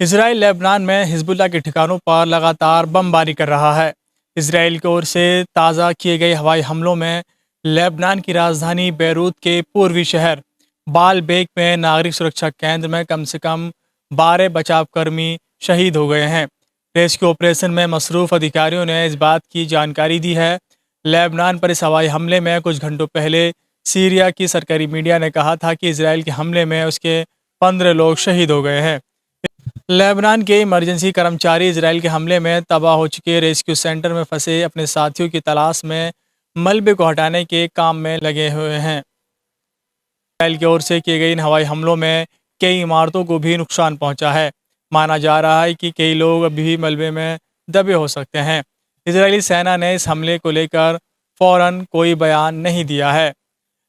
Israel Lebanon में Hezbollah के ठिकानों पर लगातार बमबारी कर रहा है। इसराइल की ओर से ताज़ा किए गए हवाई हमलों में लेबनान की राजधानी बैरूत के पूर्वी शहर बालबेक में नागरिक सुरक्षा केंद्र में कम से कम 12 बचाव कर्मी शहीद हो गए हैं। रेस्क्यू ऑपरेशन में मसरूफ़ अधिकारियों ने इस बात की जानकारी दी है। लेबनान पर इस हवाई हमले में कुछ घंटों पहले सीरिया की सरकारी मीडिया ने कहा था कि इसराइल के हमले में उसके 15 लोग शहीद हो गए हैं। लेबनान के इमरजेंसी कर्मचारी इसराइल के हमले में तबाह हो चुके रेस्क्यू सेंटर में फंसे अपने साथियों की तलाश में मलबे को हटाने के काम में लगे हुए हैं। इसराइल की ओर से किए गए इन हवाई हमलों में कई इमारतों को भी नुकसान पहुंचा है। माना जा रहा है कि कई लोग अभी भी मलबे में दबे हो सकते हैं। इजरायली सेना ने इस हमले को लेकर फौरन कोई बयान नहीं दिया है।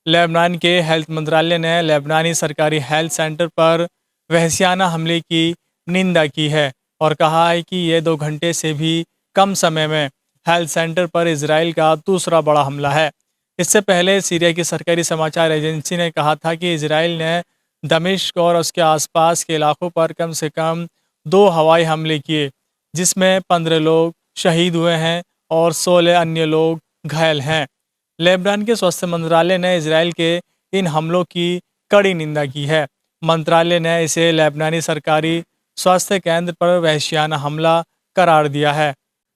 लेबनान के हेल्थ मंत्रालय ने लेबनानी सरकारी हेल्थ सेंटर पर वहशियाना हमले की निंदा की है और कहा है कि यह 2 घंटे से भी कम समय में हेल्थ सेंटर पर इसराइल का दूसरा बड़ा हमला है। इससे पहले सीरिया की सरकारी समाचार एजेंसी ने कहा था कि इसराइल ने दमिश्क और उसके आसपास के इलाकों पर कम से कम 2 हवाई हमले किए, जिसमें 15 लोग शहीद हुए हैं और 16 अन्य लोग घायल हैं। लेबनान के स्वास्थ्य मंत्रालय ने इसराइल के इन हमलों की कड़ी निंदा की है। मंत्रालय ने इसे लेबनानी सरकारी स्वास्थ्य केंद्र पर वहशियाना हमला करार दिया है।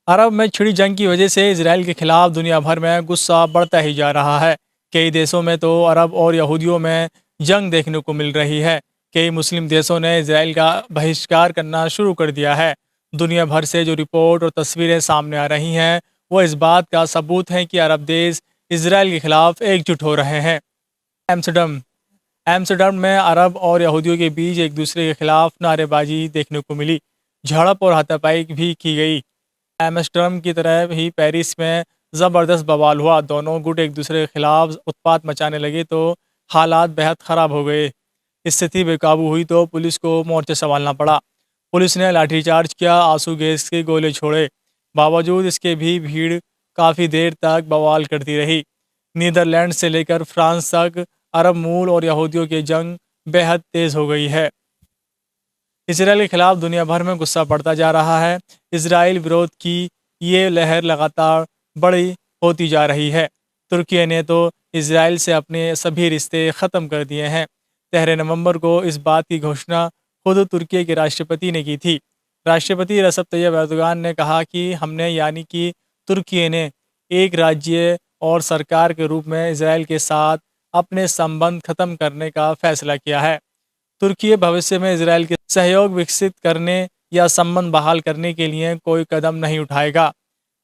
अरब में छिड़ी जंग की वजह से इसराइल के खिलाफ दुनिया भर में गुस्सा बढ़ता ही जा रहा है। कई देशों में तो अरब और यहूदियों में जंग देखने को मिल रही है। कई मुस्लिम देशों ने इसराइल का बहिष्कार करना शुरू कर दिया है। दुनिया भर से जो रिपोर्ट और तस्वीरें सामने आ रही हैं, वो इस बात का सबूत है कि अरब देश इसराइल के खिलाफ एकजुट हो रहे हैं। एम्स्टर्डम एम्स्टर्डम में अरब और यहूदियों के बीच एक दूसरे के खिलाफ नारेबाजी देखने को मिली। झड़प और हाथापाई भी की गई। एम्स्टर्डम की तरह ही पेरिस में ज़बरदस्त बवाल हुआ। दोनों गुट एक दूसरे के खिलाफ उत्पात मचाने लगे तो हालात बेहद ख़राब हो गए। स्थिति बेकाबू हुई तो पुलिस को मोर्चे संभालना पड़ा। पुलिस ने लाठीचार्ज किया, आंसू गैस के गोले छोड़े। बावजूद इसके भी भीड़ काफ़ी देर तक बवाल करती रही। नीदरलैंड से लेकर फ्रांस तक अरब मूल और यहूदियों की जंग बेहद तेज़ हो गई है। इसराइल के खिलाफ दुनिया भर में गुस्सा बढ़ता जा रहा है। इसराइल विरोध की ये लहर लगातार बड़ी होती जा रही है। तुर्की ने तो इसराइल से अपने सभी रिश्ते ख़त्म कर दिए हैं। 13 नवंबर को इस बात की घोषणा खुद तुर्की के राष्ट्रपति ने की थी। राष्ट्रपति रजब तैयब एर्दोगान ने कहा कि हमने यानी कि तुर्की ने एक राज्य और सरकार के रूप में इसराइल के साथ अपने संबंध खत्म करने का फैसला किया है। तुर्की भविष्य में इसराइल के सहयोग विकसित करने या संबंध बहाल करने के लिए कोई कदम नहीं उठाएगा।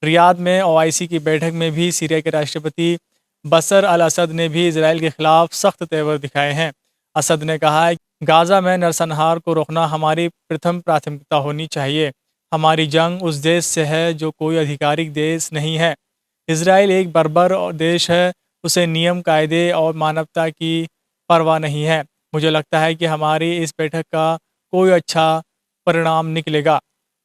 रियाद में ओआईसी की बैठक में भी सीरिया के राष्ट्रपति बशर अल असद ने भी इसराइल के खिलाफ सख्त तेवर दिखाए हैं। असद ने कहा है कि गाज़ा में नरसंहार को रोकना हमारी प्रथम प्राथमिकता होनी चाहिए। हमारी जंग उस देश से है जो कोई आधिकारिक देश नहीं है। इसराइल एक बर्बर देश है, उसे नियम कायदे और मानवता की परवाह नहीं है। मुझे लगता है कि हमारी इस बैठक का कोई अच्छा परिणाम निकलेगा।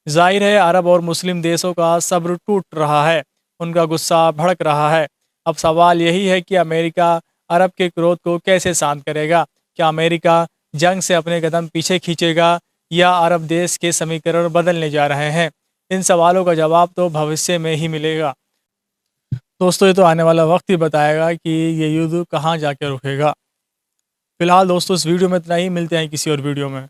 जाहिर है अरब और मुस्लिम देशों का सब्र टूट रहा है, उनका गुस्सा भड़क रहा है। अब सवाल यही है कि अमेरिका अरब के क्रोध को कैसे शांत करेगा। क्या अमेरिका जंग से अपने कदम पीछे खींचेगा या अरब देश के समीकरण बदलने जा रहे हैं? इन सवालों का जवाब तो भविष्य में ही मिलेगा। दोस्तों, ये तो आने वाला वक्त ही बताएगा कि ये युद्ध कहाँ जाके रुकेगा। फिलहाल दोस्तों, इस वीडियो में इतना ही। मिलते हैं किसी और वीडियो में।